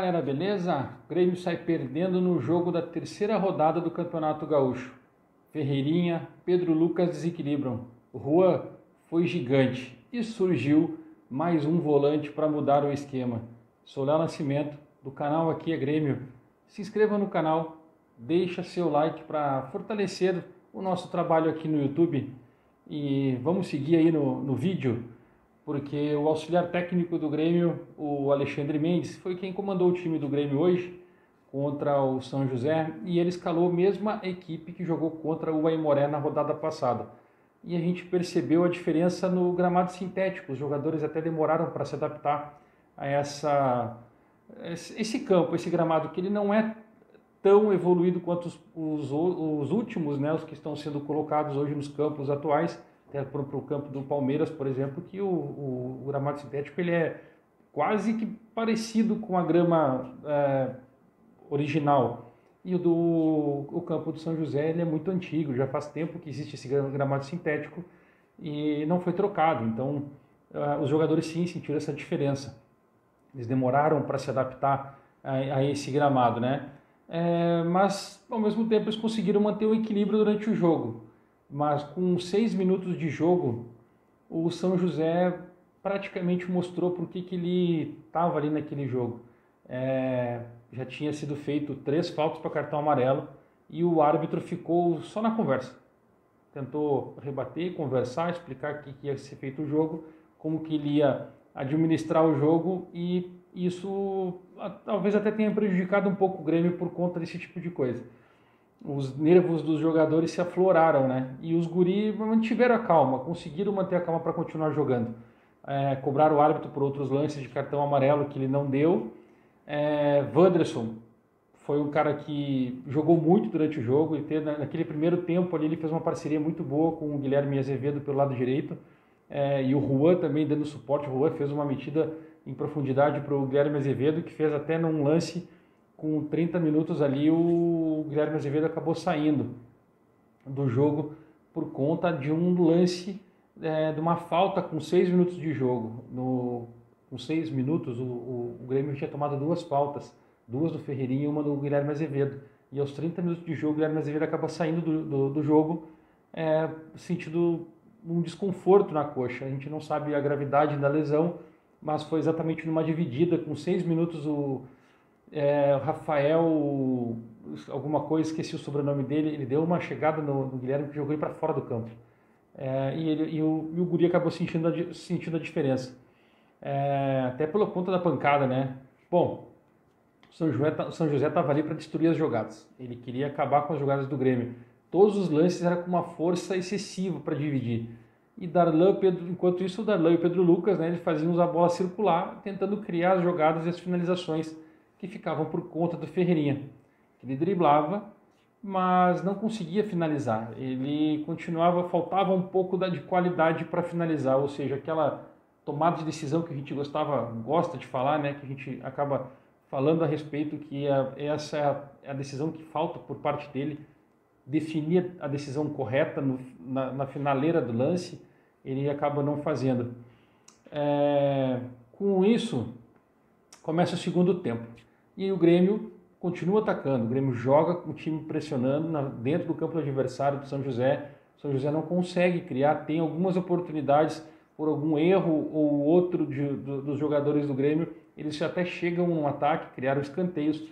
galera, beleza? O Grêmio sai perdendo no jogo da terceira rodada do Campeonato Gaúcho. Ferreirinha, Pedro Lucas desequilibram. O Juan foi gigante e surgiu mais um volante para mudar o esquema. Sou Léo Nascimento, do canal Aqui é Grêmio. Se inscreva no canal, deixa seu like para fortalecer o nosso trabalho aqui no YouTube. E vamos seguir aí no vídeo, porque o auxiliar técnico do Grêmio, o Alexandre Mendes, foi quem comandou o time do Grêmio hoje contra o São José, e ele escalou a mesma equipe que jogou contra o Aimoré na rodada passada. E a gente percebeu a diferença no gramado sintético. Os jogadores até demoraram para se adaptar a esse campo, esse gramado, que ele não é tão evoluído quanto os últimos, né, os que estão sendo colocados hoje nos campos atuais, até para o campo do Palmeiras, por exemplo, que o gramado sintético ele é quase que parecido com a grama original. E o campo do São José ele é muito antigo, já faz tempo que existe esse gramado sintético e não foi trocado. Então, os jogadores sim sentiram essa diferença. Eles demoraram para se adaptar a esse gramado, né? Mas, ao mesmo tempo, eles conseguiram manter o equilíbrio durante o jogo. Mas com 6 minutos de jogo, o São José praticamente mostrou por que ele estava ali naquele jogo. Já tinha sido feito 3 faltas para cartão amarelo e o árbitro ficou só na conversa. Tentou rebater, conversar, explicar o que ia ser feito o jogo, como que ele ia administrar o jogo, e isso talvez até tenha prejudicado um pouco o Grêmio por conta desse tipo de coisa. Os nervos dos jogadores se afloraram, né? E os guri mantiveram a calma, conseguiram manter a calma para continuar jogando. Cobraram o árbitro por outros lances de cartão amarelo que ele não deu. Wanderson foi um cara que jogou muito durante o jogo, e naquele primeiro tempo ali ele fez uma parceria muito boa com o Guilherme Azevedo pelo lado direito, e o Juan também dando suporte. O Juan fez uma metida em profundidade para o Guilherme Azevedo, que fez até num lance com 30 minutos ali, o Guilherme Azevedo acabou saindo do jogo por conta de um lance, de uma falta com 6 minutos de jogo. Com 6 minutos, o Grêmio tinha tomado 2 faltas, 2 do Ferreirinha e uma do Guilherme Azevedo. E aos 30 minutos de jogo, o Guilherme Azevedo acaba saindo do jogo, sentindo um desconforto na coxa. A gente não sabe a gravidade da lesão, mas foi exatamente numa dividida, com 6 minutos, o Rafael, alguma coisa, esqueci o sobrenome dele, ele deu uma chegada no Guilherme que jogou ele para fora do campo. E o guri acabou sentindo a diferença. Até pela conta da pancada, né? Bom, o São José estava ali para destruir as jogadas. Ele queria acabar com as jogadas do Grêmio. Todos os lances eram com uma força excessiva para dividir. E enquanto isso, o Darlan e o Pedro Lucas, né, eles faziam a bola circular, tentando criar as jogadas e as finalizações que ficavam por conta do Ferreirinha. Ele driblava, mas não conseguia finalizar. Ele faltava um pouco de qualidade para finalizar, ou seja, aquela tomada de decisão que a gente gosta de falar, né, que a gente acaba falando a respeito, que essa é a decisão que falta por parte dele, definir a decisão correta na finaleira do lance, ele acaba não fazendo. Com isso, começa o segundo tempo. E o Grêmio continua atacando. O Grêmio joga com o time pressionando dentro do campo do adversário do São José. O São José não consegue criar, tem algumas oportunidades por algum erro ou outro dos jogadores do Grêmio. Eles até chegam no ataque, criaram escanteios,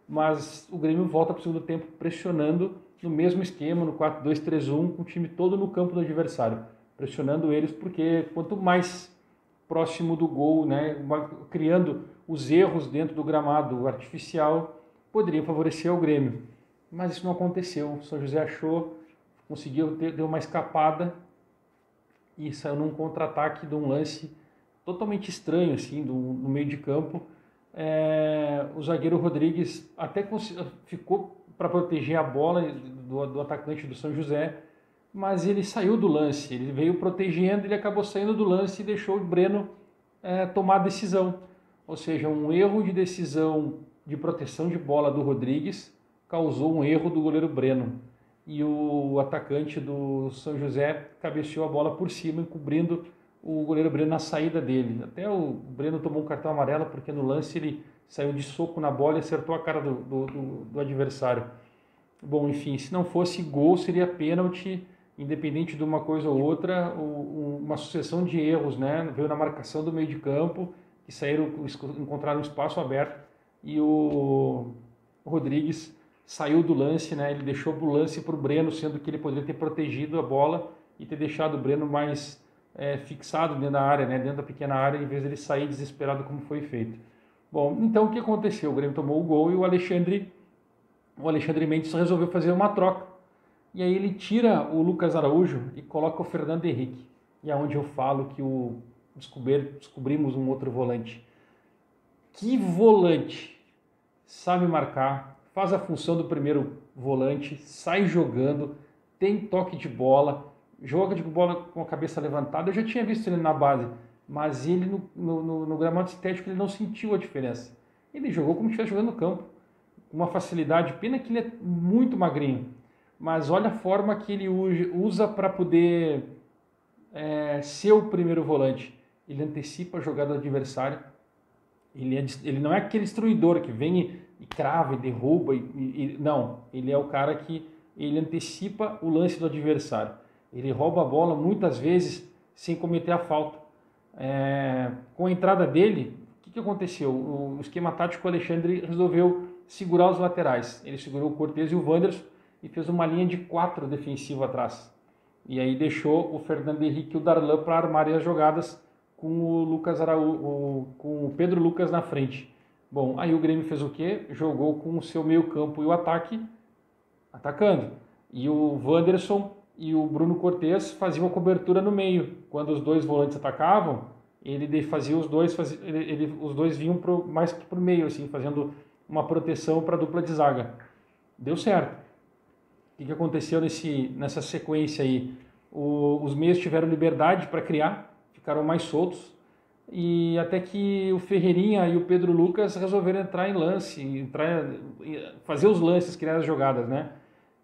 mas o Grêmio volta para o segundo tempo pressionando no mesmo esquema, no 4-2-3-1, com o time todo no campo do adversário, pressionando eles, porque quanto mais próximo do gol, né, criando os erros dentro do gramado artificial, poderia favorecer o Grêmio. Mas isso não aconteceu. O São José conseguiu, deu uma escapada e saiu num contra-ataque de um lance totalmente estranho, assim, no meio de campo. O zagueiro Rodrigues até ficou para proteger a bola do atacante do São José, mas ele saiu do lance. Ele veio protegendo, ele acabou saindo do lance e deixou o Breno tomar a decisão. Ou seja, um erro de decisão de proteção de bola do Rodrigues causou um erro do goleiro Breno. E o atacante do São José cabeceou a bola por cima, encobrindo o goleiro Breno na saída dele. Até o Breno tomou um cartão amarelo, porque no lance ele saiu de soco na bola e acertou a cara do adversário. Bom, enfim, se não fosse gol, seria pênalti, independente de uma coisa ou outra, uma sucessão de erros, né? Veio na marcação do meio de campo, que encontraram um espaço aberto, e o Rodrigues saiu do lance, né? Ele deixou o lance para o Breno, sendo que ele poderia ter protegido a bola e ter deixado o Breno mais fixado dentro da área, né? Dentro da pequena área, em vez de ele sair desesperado como foi feito. Bom, então o que aconteceu? O Grêmio tomou o gol e o Alexandre Mendes resolveu fazer uma troca. E aí ele tira o Lucas Araújo e coloca o Fernando Henrique. E é onde eu falo que descobrimos um outro volante. Que volante! Sabe marcar, faz a função do primeiro volante, sai jogando, tem toque de bola, joga de bola com a cabeça levantada. Eu já tinha visto ele na base, mas ele no gramado sintético ele não sentiu a diferença. Ele jogou como se estivesse jogando no campo, com uma facilidade. Pena que ele é muito magrinho, mas olha a forma que ele usa para poder ser o primeiro volante. Ele antecipa a jogada do adversário. Ele não é aquele destruidor que vem e crava e derruba. Não, ele é o cara que ele antecipa o lance do adversário. Ele rouba a bola muitas vezes sem cometer a falta. Com a entrada dele, o que aconteceu? O esquema tático, o Alexandre resolveu segurar os laterais. Ele segurou o Cortez e o Wanderson e fez uma linha de 4 defensiva atrás. E aí deixou o Fernando Henrique e o Darlan para armarem as jogadas com o Lucas com o Pedro Lucas na frente. Bom, aí o Grêmio fez o quê? Jogou com o seu meio-campo e o ataque atacando. E o Wanderson e o Bruno Cortez faziam a cobertura no meio. Quando os dois volantes atacavam, ele fazia os dois, os dois vinham mais que para o meio, assim, fazendo uma proteção para a dupla de zaga. Deu certo. O que aconteceu nessa sequência aí? Os meios tiveram liberdade para criar, ficaram mais soltos, e até que o Ferreirinha e o Pedro Lucas resolveram entrar em lance, fazer os lances, criar as jogadas, né?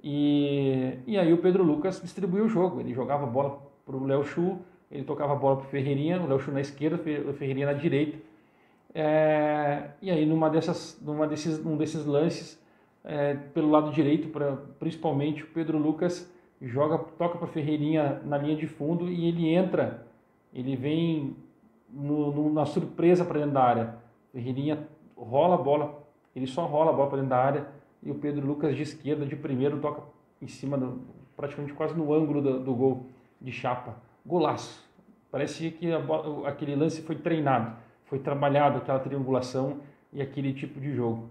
E aí o Pedro Lucas distribuiu o jogo. Ele jogava a bola para o Léo Chu, ele tocava a bola para o Ferreirinha, o Léo Chu na esquerda, o Ferreirinha na direita. E aí num desses lances, pelo lado direito, principalmente, o Pedro Lucas toca para o Ferreirinha na linha de fundo e ele vem na surpresa para dentro da área. O Ferreirinha rola a bola, ele só rola a bola para dentro da área, e o Pedro Lucas de esquerda, de primeiro, toca em cima, praticamente quase no ângulo do gol de chapa. Golaço. Parecia que aquele lance foi treinado, foi trabalhado, aquela triangulação e aquele tipo de jogo.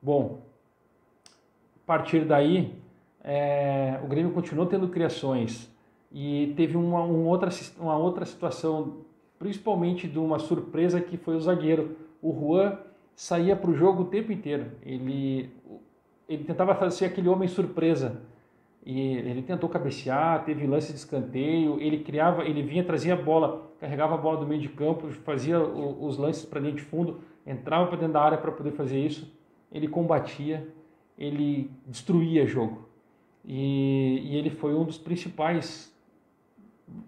Bom, a partir daí, o Grêmio continuou tendo criações e teve uma outra situação, principalmente de uma surpresa, que foi o zagueiro. O Juan saía para o jogo o tempo inteiro. Ele tentava ser aquele homem surpresa. E ele tentou cabecear, teve lance de escanteio, ele vinha, trazia a bola, carregava a bola do meio de campo, fazia os lances para linha de fundo, entrava para dentro da área para poder fazer isso. Ele combatia, ele destruía jogo. E ele foi um dos principais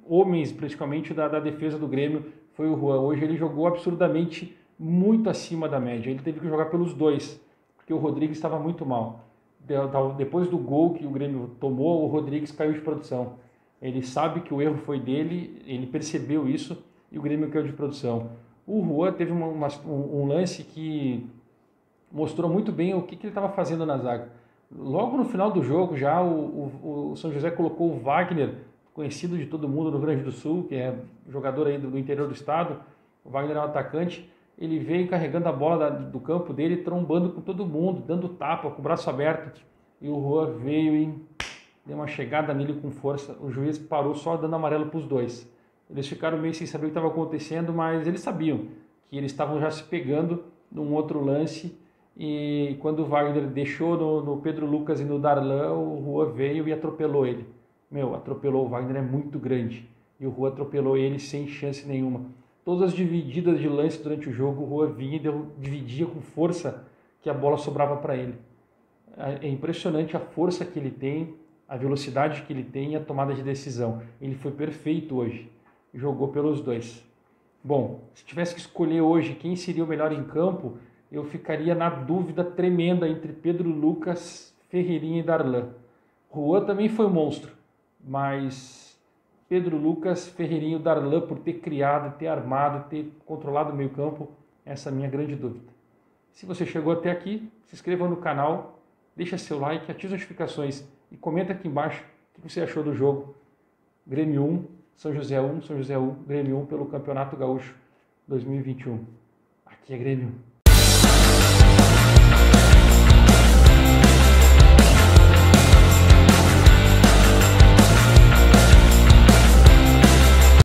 homens, praticamente, da defesa do Grêmio, foi o Juan. Hoje ele jogou absurdamente muito acima da média. Ele teve que jogar pelos dois, porque o Rodrigues estava muito mal. Depois do gol que o Grêmio tomou, o Rodrigues caiu de produção. Ele sabe que o erro foi dele, ele percebeu isso e o Grêmio caiu de produção. O Juan teve um lance que mostrou muito bem o que ele estava fazendo na zaga. Logo no final do jogo, já o São José colocou o Wagner, conhecido de todo mundo no Rio Grande do Sul, que é jogador aí do interior do estado. O Wagner é um atacante. Ele veio carregando a bola do campo dele, trombando com todo mundo, dando tapa, com o braço aberto. E o Juan veio e deu uma chegada nele com força. O juiz parou só dando amarelo para os dois. Eles ficaram meio sem saber o que estava acontecendo, mas eles sabiam que eles estavam já se pegando num outro lance. E quando o Wagner deixou no Pedro Lucas e no Darlan, o Juan veio e atropelou ele. Atropelou. O Wagner é muito grande. E o Juan atropelou ele sem chance nenhuma. Todas as divididas de lance durante o jogo, o Juan vinha e dividia com força, que a bola sobrava para ele. É impressionante a força que ele tem, a velocidade que ele tem e a tomada de decisão. Ele foi perfeito hoje. Jogou pelos dois. Bom, se tivesse que escolher hoje quem seria o melhor em campo, eu ficaria na dúvida tremenda entre Pedro Lucas, Ferreirinha e Darlan. Juan também foi um monstro, mas Pedro Lucas, Ferreirinha e Darlan, por ter criado, ter armado, ter controlado o meio campo, essa é a minha grande dúvida. Se você chegou até aqui, se inscreva no canal, deixa seu like, ative as notificações e comenta aqui embaixo o que você achou do jogo. Grêmio 1, São José 1, São José 1, Grêmio 1 pelo Campeonato Gaúcho 2021. Aqui é Grêmio.